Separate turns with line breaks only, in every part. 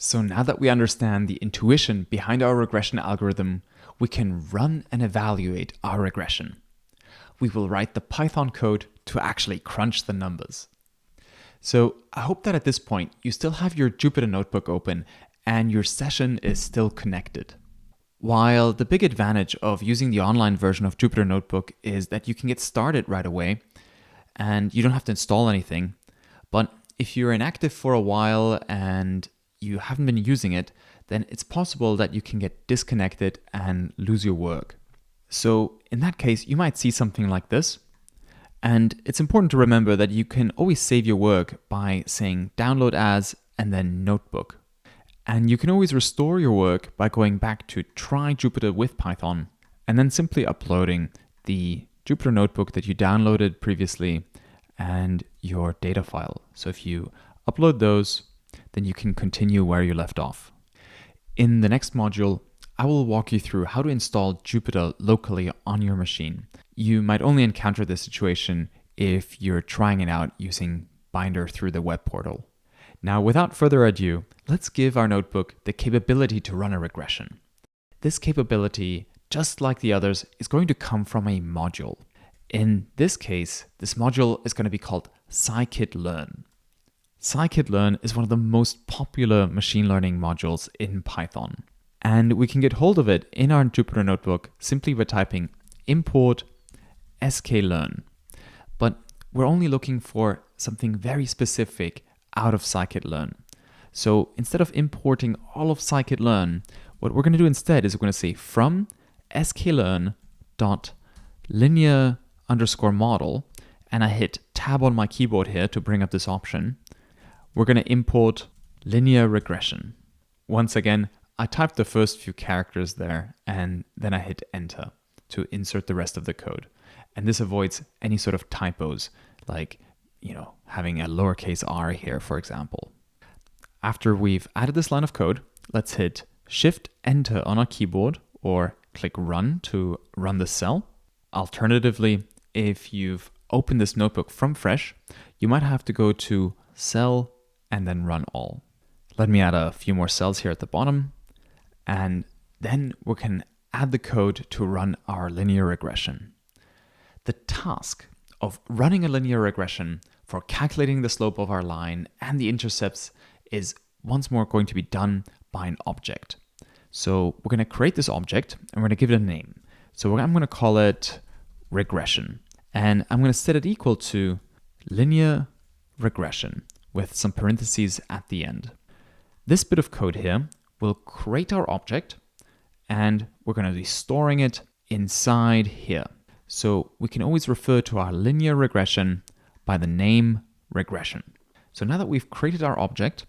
So now that we understand the intuition behind our regression algorithm, we can run and evaluate our regression. We will write the Python code to actually crunch the numbers. So I hope that at this point you still have your Jupyter Notebook open and your session is still connected. While the big advantage of using the online version of Jupyter Notebook is that you can get started right away and you don't have to install anything, but if you're inactive for a while and you haven't been using it, then it's possible that you can get disconnected and lose your work. So in that case, you might see something like this. And it's important to remember that you can always save your work by saying download as and then notebook. And you can always restore your work by going back to try Jupyter with Python and then simply uploading the Jupyter Notebook that you downloaded previously and your data file. So if you upload those, then you can continue where you left off. In the next module, I will walk you through how to install Jupyter locally on your machine. You might only encounter this situation if you're trying it out using Binder through the web portal. Now, without further ado, let's give our notebook the capability to run a regression. This capability, just like the others, is going to come from a module. In this case, this module is going to be called scikit-learn. Scikit-learn is one of the most popular machine learning modules in Python. And we can get hold of it in our Jupyter Notebook simply by typing import sklearn. But we're only looking for something very specific out of scikit-learn. So instead of importing all of scikit-learn, what we're going to do instead is we're going to say from sklearn.linear_model, and I hit tab on my keyboard here to bring up this option. We're going to import linear regression. Once again, I typed the first few characters there and then I hit enter to insert the rest of the code. And this avoids any sort of typos like, having a lowercase r here, for example. After we've added this line of code, let's hit Shift Enter on our keyboard or click Run to run the cell. Alternatively, if you've opened this notebook from fresh, you might have to go to Cell and then Run All. Let me add a few more cells here at the bottom. And then we can add the code to run our linear regression. The task of running a linear regression for calculating the slope of our line and the intercepts is once more going to be done by an object. So we're going to create this object and we're going to give it a name. So I'm going to call it regression. And I'm going to set it equal to linear regression with some parentheses at the end. This bit of code here will create our object and we're going to be storing it inside here. So we can always refer to our linear regression by the name regression. So now that we've created our object,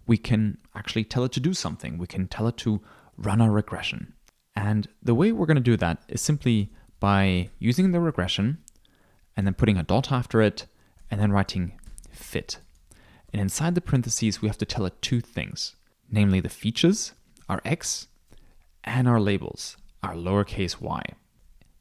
we can actually tell it to do something. We can tell it to run our regression. And the way we're going to do that is simply by using the regression and then putting a dot after it and then writing fit. And inside the parentheses, we have to tell it two things. Namely the features, our x, and our labels, our lowercase y.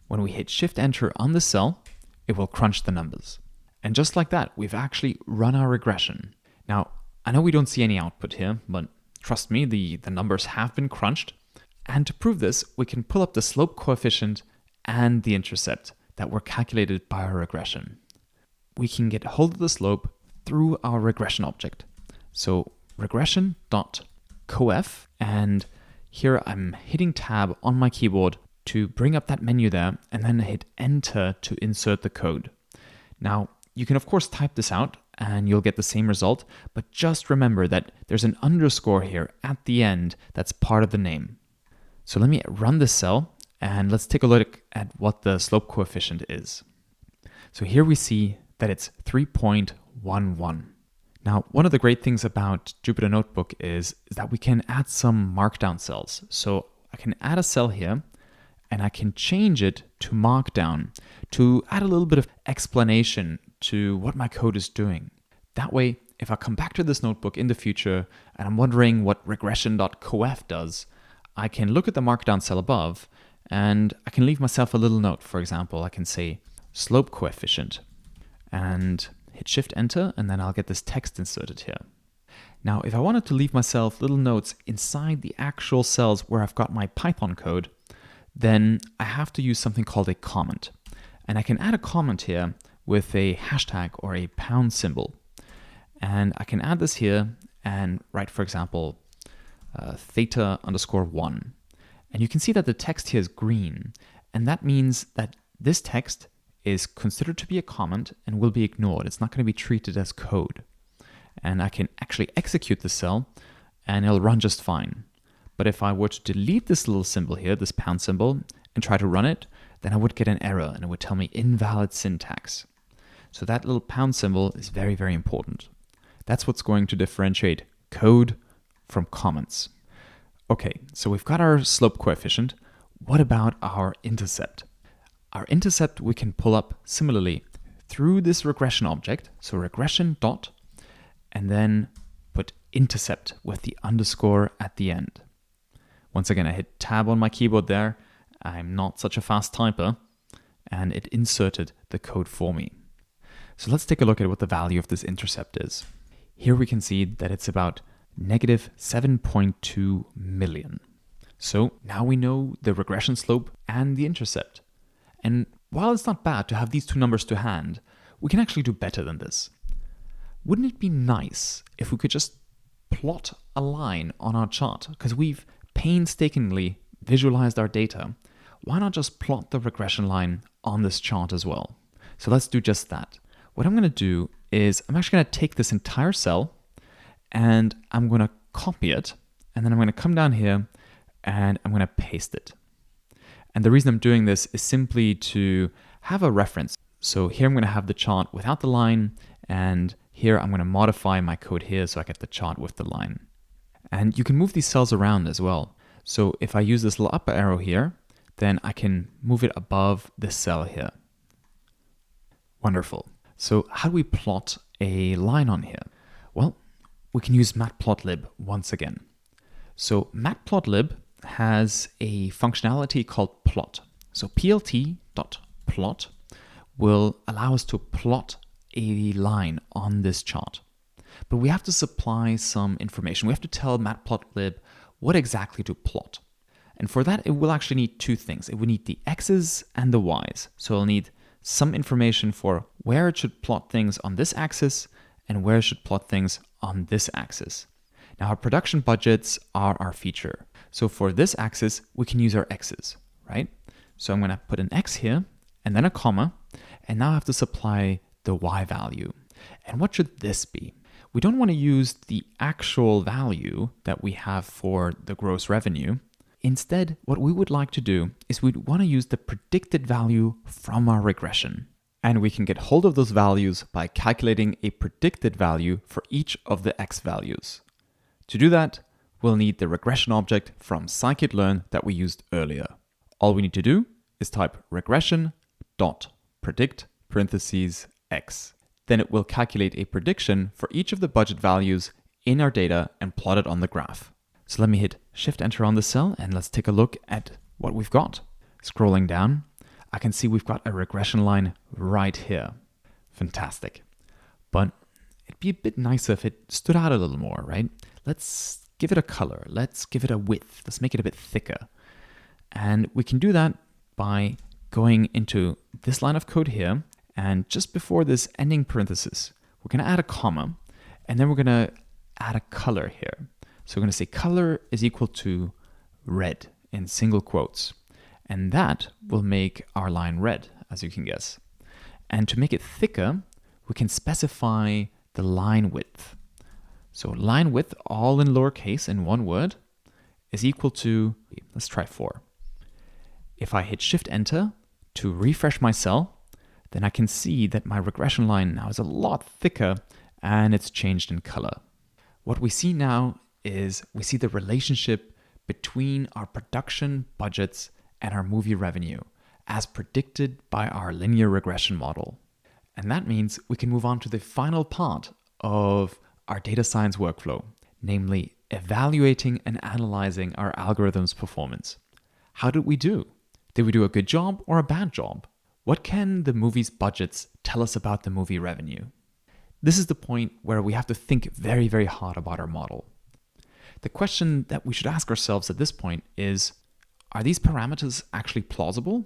When we hit Shift Enter on the cell, it will crunch the numbers. And just like that, we've actually run our regression. Now, I know we don't see any output here, but trust me, the numbers have been crunched. And to prove this, we can pull up the slope coefficient and the intercept that were calculated by our regression. We can get hold of the slope through our regression object. So regression.coef, and here I'm hitting tab on my keyboard to bring up that menu there and then hit enter to insert the code. Now you can of course type this out and you'll get the same result, but just remember that there's an underscore here at the end that's part of the name. So let me run this cell and let's take a look at what the slope coefficient is. So here we see that it's 3.11. Now, one of the great things about Jupyter Notebook is that we can add some markdown cells. So I can add a cell here and I can change it to markdown to add a little bit of explanation to what my code is doing. That way, if I come back to this notebook in the future and I'm wondering what regression.coef does, I can look at the markdown cell above and I can leave myself a little note. For example, I can say slope coefficient and hit Shift Enter, and then I'll get this text inserted here. Now, if I wanted to leave myself little notes inside the actual cells where I've got my Python code, then I have to use something called a comment. And I can add a comment here with a hashtag or a pound symbol. And I can add this here and write, for example, theta_1. And you can see that the text here is green. And that means that this text is considered to be a comment and will be ignored. It's not going to be treated as code. And I can actually execute the cell and it'll run just fine. But if I were to delete this little symbol here, this pound symbol, and try to run it, then I would get an error and it would tell me invalid syntax. So that little pound symbol is very, very important. That's what's going to differentiate code from comments. Okay, so we've got our slope coefficient. What about our intercept? Our intercept we can pull up similarly through this regression object. So regression dot, and then put intercept with the underscore at the end. Once again, I hit tab on my keyboard there. I'm not such a fast typer, and it inserted the code for me. So let's take a look at what the value of this intercept is. Here we can see that it's about negative 7.2 million. So now we know the regression slope and the intercept. And while it's not bad to have these two numbers to hand, we can actually do better than this. Wouldn't it be nice if we could just plot a line on our chart? Because we've painstakingly visualized our data. Why not just plot the regression line on this chart as well? So let's do just that. What I'm going to do is I'm actually going to take this entire cell and I'm going to copy it. And then I'm going to come down here and I'm going to paste it. And the reason I'm doing this is simply to have a reference. So here I'm going to have the chart without the line, and here I'm going to modify my code here so I get the chart with the line. And you can move these cells around as well. So if I use this little upper arrow here, then I can move it above this cell here. Wonderful. So how do we plot a line on here? Well, we can use matplotlib once again. So matplotlib has a functionality called plot. So plt.plot will allow us to plot a line on this chart. But we have to supply some information. We have to tell matplotlib what exactly to plot. And for that, it will actually need two things. It will need the x's and the y's. So it'll need some information for where it should plot things on this axis and where it should plot things on this axis. Now our production budgets are our feature. So for this axis, we can use our x's, right? So I'm going to put an x here and then a comma, and now I have to supply the y value. And what should this be? We don't want to use the actual value that we have for the gross revenue. Instead, what we would like to do is we'd want to use the predicted value from our regression. And we can get hold of those values by calculating a predicted value for each of the x values. To do that, we'll need the regression object from scikit-learn that we used earlier. All we need to do is type regression.predict parentheses x. Then it will calculate a prediction for each of the budget values in our data and plot it on the graph. So let me hit Shift-Enter on the cell and let's take a look at what we've got. Scrolling down, I can see we've got a regression line right here. Fantastic. But it'd be a bit nicer if it stood out a little more, right? Let's give it a color. Let's give it a width. Let's make it a bit thicker. And we can do that by going into this line of code here. And just before this ending parenthesis, we're going to add a comma. And then we're going to add a color here. So we're going to say color is equal to red in single quotes. And that will make our line red, as you can guess. And to make it thicker, we can specify the line width. So line width, all in lowercase in one word, is equal to, let's try 4. If I hit Shift-Enter to refresh my cell, then I can see that my regression line now is a lot thicker and it's changed in color. What we see now is we see the relationship between our production budgets and our movie revenue as predicted by our linear regression model. And that means we can move on to the final part of our data science workflow, namely evaluating and analyzing our algorithm's performance. How did we do? Did we do a good job or a bad job? What can the movie's budgets tell us about the movie revenue? This is the point where we have to think very, very hard about our model. The question that we should ask ourselves at this point is, are these parameters actually plausible?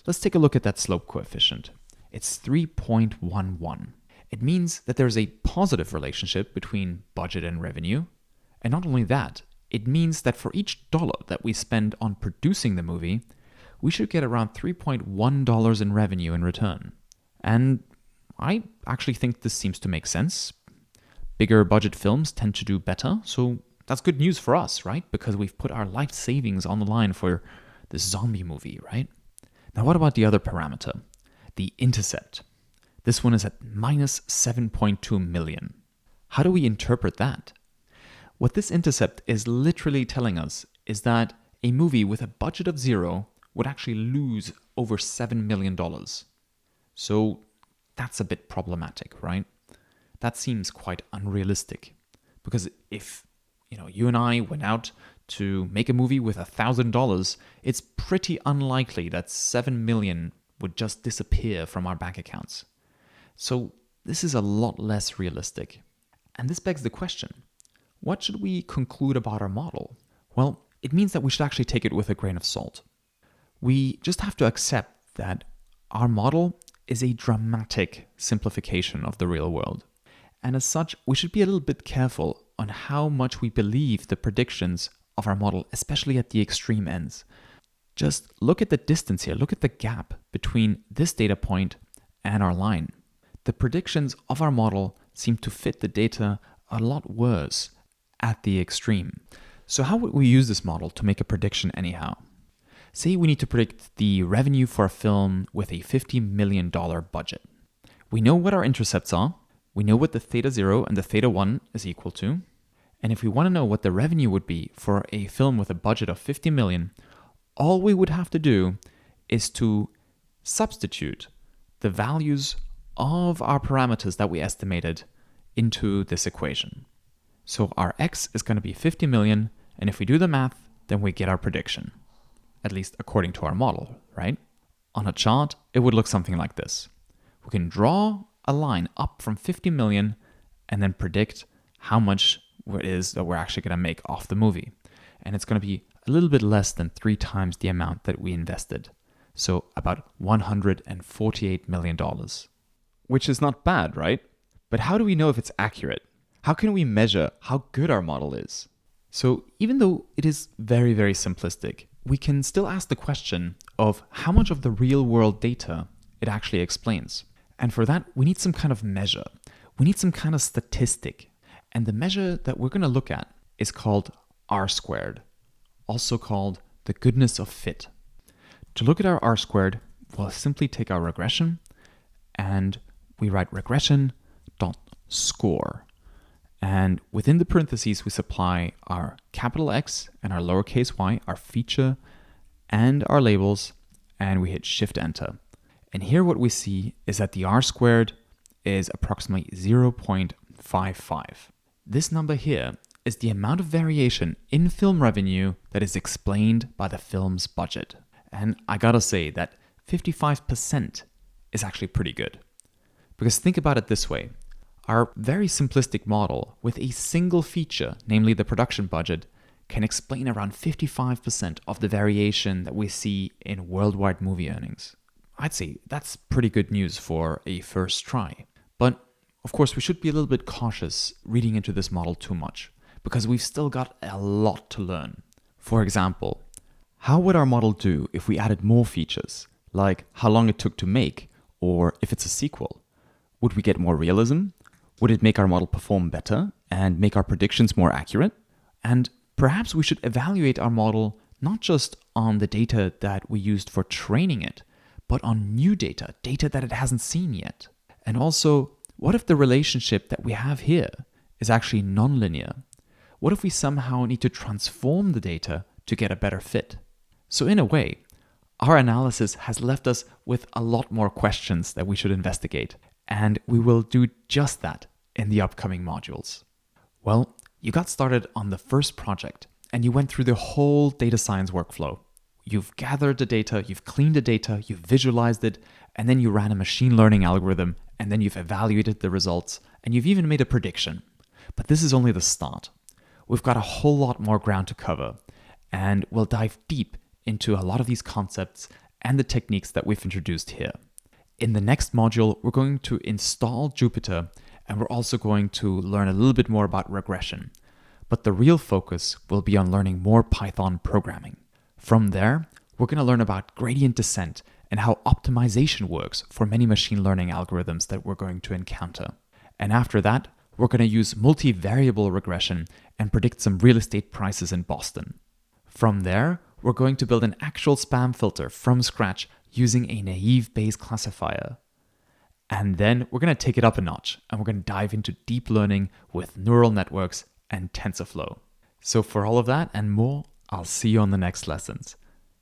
Let's take a look at that slope coefficient. It's 3.11. It means that there's a positive relationship between budget and revenue. And not only that, it means that for each dollar that we spend on producing the movie, we should get around $3.1 in revenue in return. And I actually think this seems to make sense. Bigger budget films tend to do better, so that's good news for us, right? Because we've put our life savings on the line for this zombie movie, right? Now, what about the other parameter? The intercept. This one is at minus 7.2 million. How do we interpret that? What this intercept is literally telling us is that a movie with a budget of 0 would actually lose over $7 million. So that's a bit problematic, right? That seems quite unrealistic. Because if you and I went out to make a movie with $1,000, it's pretty unlikely that 7 million would just disappear from our bank accounts. So this is a lot less realistic. And this begs the question, what should we conclude about our model? Well, it means that we should actually take it with a grain of salt. We just have to accept that our model is a dramatic simplification of the real world. And as such, we should be a little bit careful on how much we believe the predictions of our model, especially at the extreme ends. Just look at the distance here. Look at the gap between this data point and our line. The predictions of our model seem to fit the data a lot worse at the extreme. So how would we use this model to make a prediction anyhow? Say we need to predict the revenue for a film with a $50 million budget. We know what our intercepts are. We know what the theta 0 and the theta 1 is equal to. And if we want to know what the revenue would be for a film with a budget of 50 million, all we would have to do is to substitute the values of our parameters that we estimated into this equation. So our x is going to be 50 million, and if we do the math, then we get our prediction, at least according to our model, right? On a chart, it would look something like this. We can draw a line up from 50 million and then predict how much it is that we're actually going to make off the movie. And it's going to be a little bit less than 3 times the amount that we invested. So about $148 million. Which is not bad, right? But how do we know if it's accurate? How can we measure how good our model is? So even though it is very, very simplistic, we can still ask the question of how much of the real world data it actually explains. And for that, we need some kind of measure. We need some kind of statistic. And the measure that we're going to look at is called R-squared, also called the goodness of fit. To look at our R-squared, we'll simply take our regression and we write regression.score. And within the parentheses, we supply our capital X and our lowercase y, our feature and our labels, and we hit Shift-Enter. And here what we see is that the R-squared is approximately 0.55. This number here is the amount of variation in film revenue that is explained by the film's budget. And I gotta say that 55% is actually pretty good. Because think about it this way. Our very simplistic model with a single feature, namely the production budget, can explain around 55% of the variation that we see in worldwide movie earnings. I'd say that's pretty good news for a first try. But of course, we should be a little bit cautious reading into this model too much, because we've still got a lot to learn. For example, how would our model do if we added more features, like how long it took to make, or if it's a sequel? Would we get more realism? Would it make our model perform better and make our predictions more accurate? And perhaps we should evaluate our model not just on the data that we used for training it, but on new data that it hasn't seen yet. And also, what if the relationship that we have here is actually nonlinear? What if we somehow need to transform the data to get a better fit? So in a way, our analysis has left us with a lot more questions that we should investigate. And we will do just that in the upcoming modules. Well, you got started on the first project and you went through the whole data science workflow. You've gathered the data, you've cleaned the data, you've visualized it, and then you ran a machine learning algorithm, and then you've evaluated the results, and you've even made a prediction. But this is only the start. We've got a whole lot more ground to cover, and we'll dive deep into a lot of these concepts and the techniques that we've introduced here. In the next module, we're going to install Jupyter, and we're also going to learn a little bit more about regression. But the real focus will be on learning more Python programming. From there, we're going to learn about gradient descent and how optimization works for many machine learning algorithms that we're going to encounter. And after that, we're going to use multivariable regression and predict some real estate prices in Boston. From there, we're going to build an actual spam filter from scratch using a naive Bayes classifier. And then we're going to take it up a notch, and we're going to dive into deep learning with neural networks and TensorFlow. So for all of that and more, I'll see you on the next lessons.